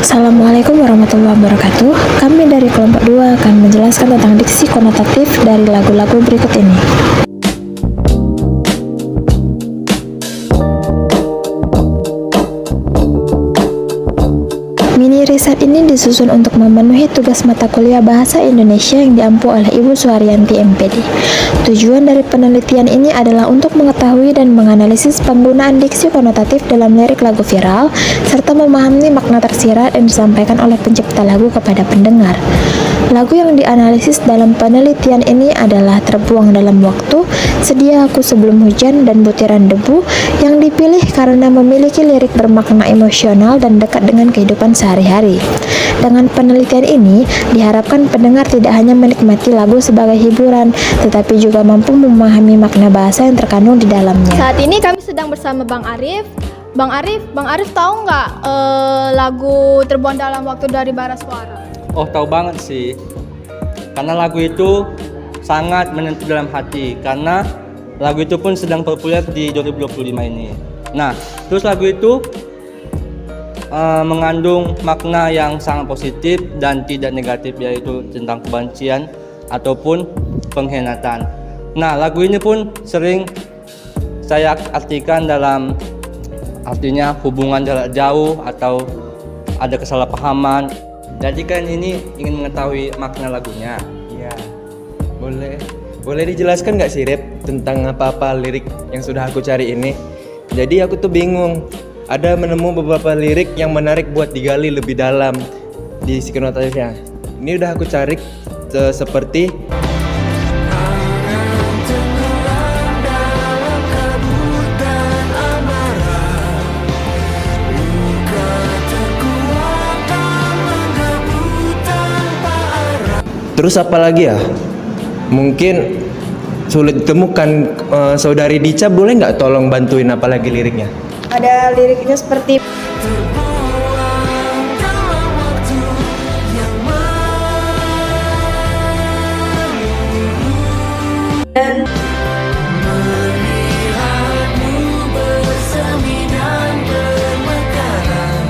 Assalamualaikum warahmatullahi wabarakatuh. Kami dari kelompok 2 akan menjelaskan tentang diksi konotatif dari lagu-lagu berikut ini. Mini riset ini disusun untuk memenuhi tugas mata kuliah Bahasa Indonesia yang diampu oleh Ibu Suharyanti MPD. Tujuan dari penelitian ini adalah untuk mengetahui dan menganalisis penggunaan diksi konotatif dalam lirik lagu viral, serta memahami makna tersirat yang disampaikan oleh pencipta lagu kepada pendengar. Lagu yang dianalisis dalam penelitian ini adalah Terbuang Dalam Waktu, Sedia Aku Sebelum Hujan, dan Butiran Debu, yang dipilih karena memiliki lirik bermakna emosional dan dekat dengan kehidupan sehari-hari. Dengan penelitian ini, diharapkan pendengar tidak hanya menikmati lagu sebagai hiburan, tetapi juga mampu memahami makna bahasa yang terkandung di dalamnya. Saat ini kami sedang bersama Bang Arif. Bang Arif tahu nggak lagu Terbuang Dalam Waktu dari Bara Suara? Oh, tahu banget sih. Karena lagu itu sangat menyentuh dalam hati. Karena lagu itu pun sedang populer di 2025 ini. Nah, terus lagu itu mengandung makna yang sangat positif dan tidak negatif, yaitu tentang kebencian ataupun pengkhianatan. Nah, lagu ini pun sering saya artikan dalam artinya hubungan jarak jauh atau ada kesalahpahaman. Jadi kan ini ingin mengetahui makna lagunya. Iya, boleh dijelaskan nggak sih Rep tentang apa-apa lirik yang sudah aku cari ini? Jadi aku tuh bingung, ada menemu beberapa lirik yang menarik buat digali lebih dalam di konotatifnya. Ini udah aku cari seperti terus apa lagi ya? Mungkin sulit ditemukan. Saudari Dica boleh nggak tolong bantuin apa lagi liriknya? Ada liriknya seperti dan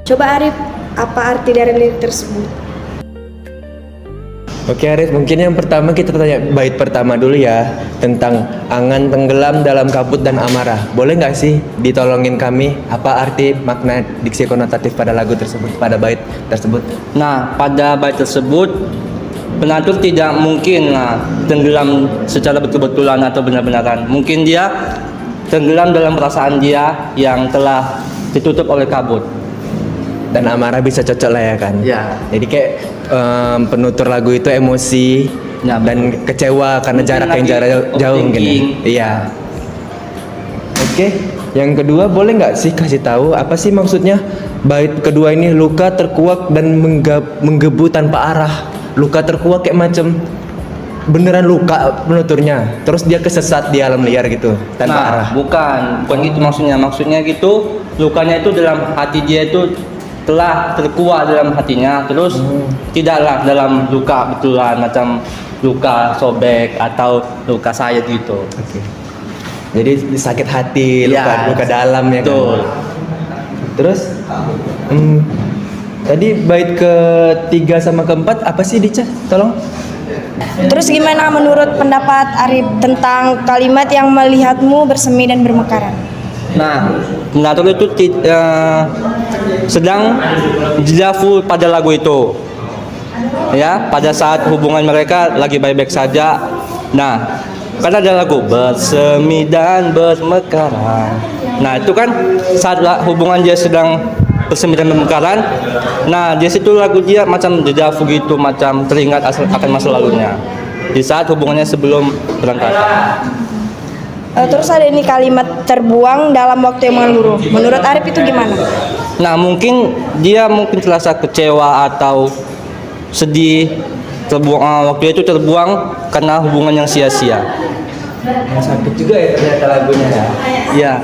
coba Arif, apa arti dari lirik tersebut? Oke Arif, mungkin yang pertama kita tanya bait pertama dulu ya, tentang angan tenggelam dalam kabut dan amarah. Boleh nggak sih ditolongin kami apa arti makna diksi konotatif pada lagu tersebut, pada bait tersebut? Nah, pada bait tersebut penatur tidak mungkin tenggelam secara betul-betulan atau benar-benaran. Mungkin dia tenggelam dalam perasaan dia yang telah ditutup oleh kabut. Dan amarah bisa cocok lah ya kan? Ya. Jadi kayak penutur lagu itu emosi Ya, dan kecewa karena mungkin jarak yang lagi jauh mungkin. overthinking. Iya. Oke, yang kedua boleh nggak sih kasih tahu apa sih maksudnya bait kedua ini, luka terkuak dan menggebu tanpa arah. Luka terkuak kayak macam beneran luka penuturnya, terus dia kesesat di alam liar gitu tanpa arah. Bukan gitu maksudnya. Maksudnya gitu, lukanya itu dalam hati dia itu telah terkuak dalam hatinya, terus tidaklah dalam luka betulan macam luka sobek atau luka sayat gitu. Oke. Jadi sakit hati, Ya, luka dalam ya betul. kan. Terus tadi bait ketiga sama keempat apa sih Dica? Tolong. Terus gimana menurut pendapat Arif tentang kalimat yang melihatmu bersemi dan bermekaran? Nah, penatur itu sedang dejavu pada lagu itu, ya, pada saat hubungan mereka lagi baik-baik saja. Nah, kan ada lagu bersemi dan bermekaran. Nah, itu kan saat hubungan dia sedang bersemi dan bermekaran. Nah, di situ lagu dia macam dejavu gitu, macam teringat akan masa lalunya di saat hubungannya sebelum berangkat. Terus ada ini kalimat terbuang dalam waktu yang mengurung. Menurut Arif itu gimana? Nah, mungkin dia terasa kecewa atau sedih waktu itu terbuang karena hubungan yang sia-sia. Sakit juga ya ternyata lagunya ya. Iya.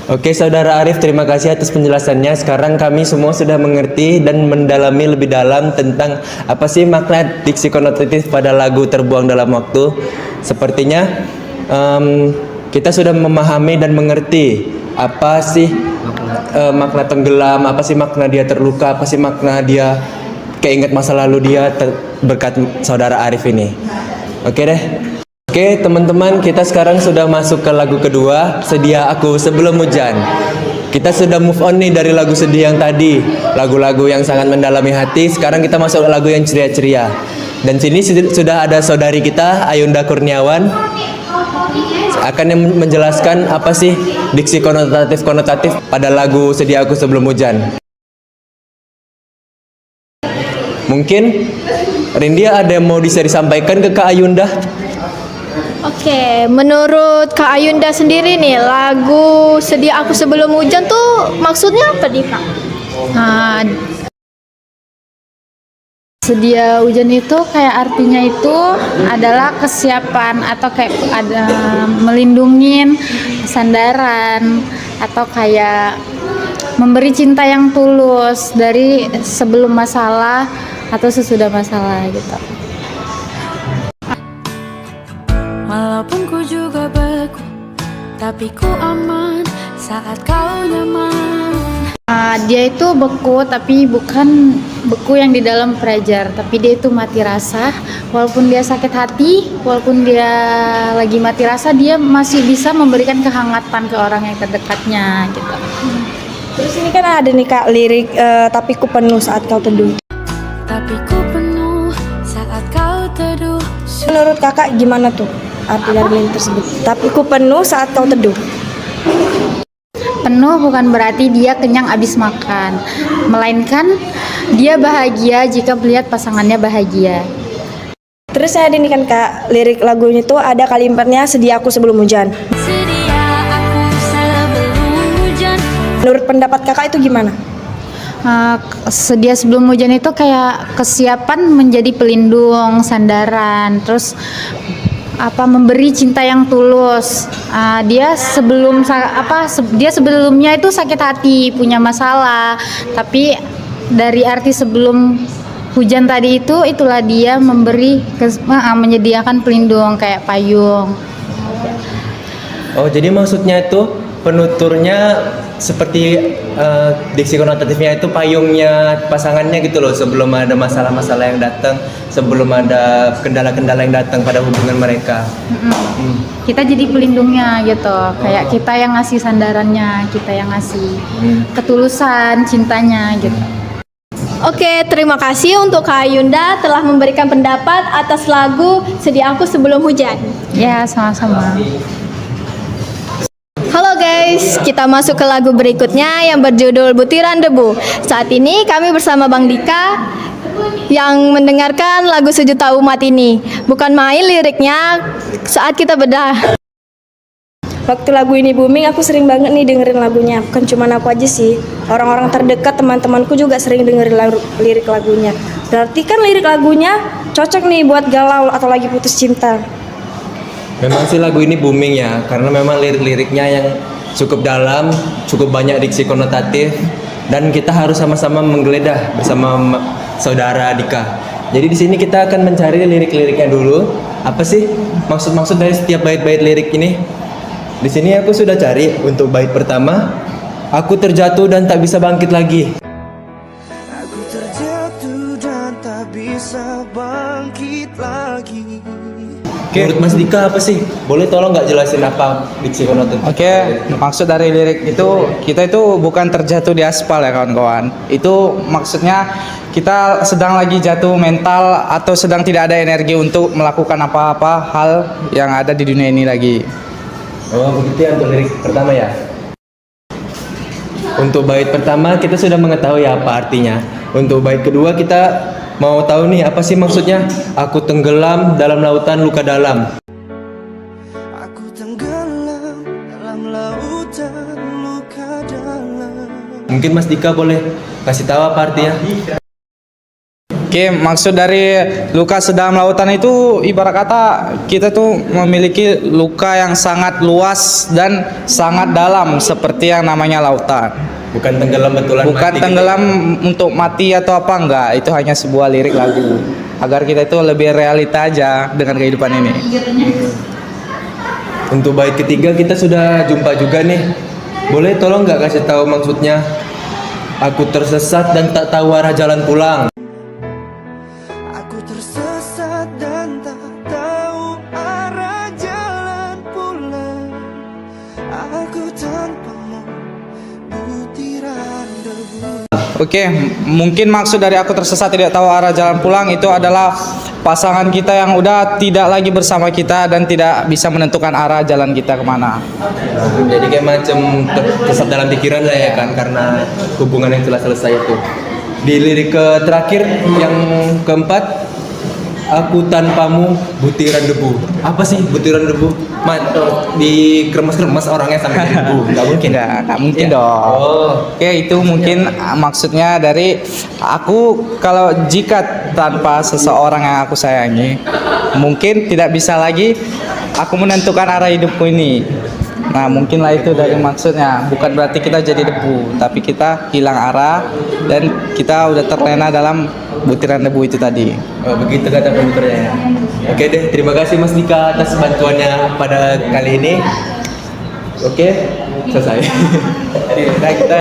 Oke, Saudara Arif, terima kasih atas penjelasannya. Sekarang kami semua sudah mengerti dan mendalami lebih dalam tentang apa sih makna diksi konotatif pada lagu Terbuang Dalam Waktu. Sepertinya kita sudah memahami dan mengerti apa sih makna tenggelam, apa sih makna dia terluka, apa sih makna dia keinget masa lalu dia berkat Saudara Arif ini. Oke deh. Oke teman-teman, kita sekarang sudah masuk ke lagu kedua, Sedia Aku Sebelum Hujan. Kita sudah move on nih dari lagu sedih yang tadi, lagu-lagu yang sangat mendalami hati. Sekarang kita masuk ke lagu yang ceria-ceria. Dan sini sudah ada saudari kita, Ayunda Kurniawan, akan menjelaskan apa sih diksi konotatif pada lagu Sedia Aku Sebelum Hujan. Mungkin Rindia ada yang mau disampaikan ke Kak Ayunda? Oke, menurut Kak Ayunda sendiri nih, lagu Sedia Aku Sebelum Hujan tuh maksudnya apa nih Kak? Nah, sedia hujan itu kayak artinya itu adalah kesiapan atau kayak ada melindungin sandaran atau kayak memberi cinta yang tulus dari sebelum masalah atau sesudah masalah gitu. Walaupun ku juga beku, tapi ku aman saat kau nyaman. Dia itu beku, tapi bukan beku yang di dalam freezer, tapi dia itu mati rasa. Walaupun dia sakit hati, walaupun dia lagi mati rasa, dia masih bisa memberikan kehangatan ke orang yang terdekatnya gitu. Terus ini kan ada nih Kak lirik tapi ku penuh saat kau teduh. Tapi ku penuh saat kau teduh. Menurut Kakak gimana tuh arti dari lirik tersebut? Tapi ku penuh saat kau teduh. Penuh bukan berarti dia kenyang abis makan, melainkan dia bahagia jika melihat pasangannya bahagia. Terus saya ada nih kan Kak lirik lagunya tuh ada kalimatnya Sedia Aku Sebelum Hujan. Sedia aku sebelum hujan. Menurut pendapat Kakak itu gimana? Sedia sebelum hujan itu kayak kesiapan menjadi pelindung, sandaran, terus memberi cinta yang tulus. Dia sebelumnya itu sakit hati, punya masalah, tapi dari arti sebelum hujan tadi itulah dia menyediakan pelindung kayak payung. Oh, jadi maksudnya itu penuturnya seperti diksi konotatifnya itu payungnya pasangannya gitu loh, sebelum ada masalah-masalah yang datang, sebelum ada kendala-kendala yang datang pada hubungan mereka. Kita jadi pelindungnya gitu, kayak kita yang ngasih sandarannya, kita yang ngasih ketulusan cintanya gitu. Oke, terima kasih untuk Kak Ayunda telah memberikan pendapat atas lagu Sedia Aku Sebelum Hujan. Ya, sama-sama. Halo guys, kita masuk ke lagu berikutnya yang berjudul Butiran Debu. Saat ini kami bersama Bang Dika yang mendengarkan lagu Sejuta Umat ini. Bukan main liriknya saat kita bedah. Waktu lagu ini booming aku sering banget nih dengerin lagunya. Bukan cuma aku aja sih, orang-orang terdekat teman-temanku juga sering dengerin lirik lagunya. Berarti kan lirik lagunya cocok nih buat galau atau lagi putus cinta. Memang sih lagu ini booming ya, karena memang lirik-liriknya yang cukup dalam, cukup banyak diksi konotatif, dan kita harus sama-sama menggeledah bersama saudara Dika. Jadi di sini kita akan mencari lirik-liriknya dulu. Apa sih maksud-maksud dari setiap bait-bait lirik ini? Di sini aku sudah cari untuk bait pertama, aku terjatuh dan tak bisa bangkit lagi. Aku terjatuh dan tak bisa bangkit lagi. Menurut Mas Dika apa sih? Boleh tolong nggak jelasin apa diksi konotatif? Oke, maksud dari lirik itu kita itu bukan terjatuh di aspal ya kawan-kawan. Itu maksudnya kita sedang lagi jatuh mental atau sedang tidak ada energi untuk melakukan apa-apa hal yang ada di dunia ini lagi. Oh begitu ya untuk lirik pertama ya. Untuk bait pertama kita sudah mengetahui apa artinya. Untuk bait kedua kita mau tahu nih apa sih maksudnya? Aku tenggelam dalam lautan luka dalam. Aku tenggelam dalam lautan luka dalam. Mungkin Mas Dika boleh kasih tahu apa artinya? Oke, maksud dari luka sedang lautan itu ibarat kata kita tuh memiliki luka yang sangat luas dan sangat dalam seperti yang namanya lautan. Bukan tenggelam betulan Bukan mati tenggelam untuk mati atau apa enggak, itu hanya sebuah lirik lagu agar kita itu lebih realita aja dengan kehidupan ini. Untuk bait ketiga kita sudah jumpa juga nih. Boleh tolong nggak kasih tahu maksudnya? Aku tersesat dan tak tahu arah jalan pulang. Aku tersesat dan tak tahu arah jalan pulang. Aku tanpamu butiran debu. Oke, mungkin maksud dari aku tersesat tidak tahu arah jalan pulang itu adalah pasangan kita yang udah tidak lagi bersama kita dan tidak bisa menentukan arah jalan kita kemana. Jadi kayak macam tersesat dalam pikiran lah ya kan, karena hubungan yang telah selesai itu. Di lirik terakhir yang keempat, aku tanpamu butiran debu. Apa sih butiran debu? Di kremes-kremes orangnya sampai jadi debu. Nggak mungkin. Nggak mungkin Ya. dong. Oh. Oke, itu mungkin maksudnya dari aku kalau jika tanpa seseorang yang aku sayangi, mungkin tidak bisa lagi aku menentukan arah hidupku ini. Nah, mungkinlah itu dari maksudnya. Bukan berarti kita jadi debu, tapi kita hilang arah dan kita udah terlena dalam butiran debu itu tadi. Oh, begitu kata penuturnya ya. Oke deh, terima kasih Mas Dika atas bantuannya pada kali ini. Oke, selesai. Jadi, nah, kita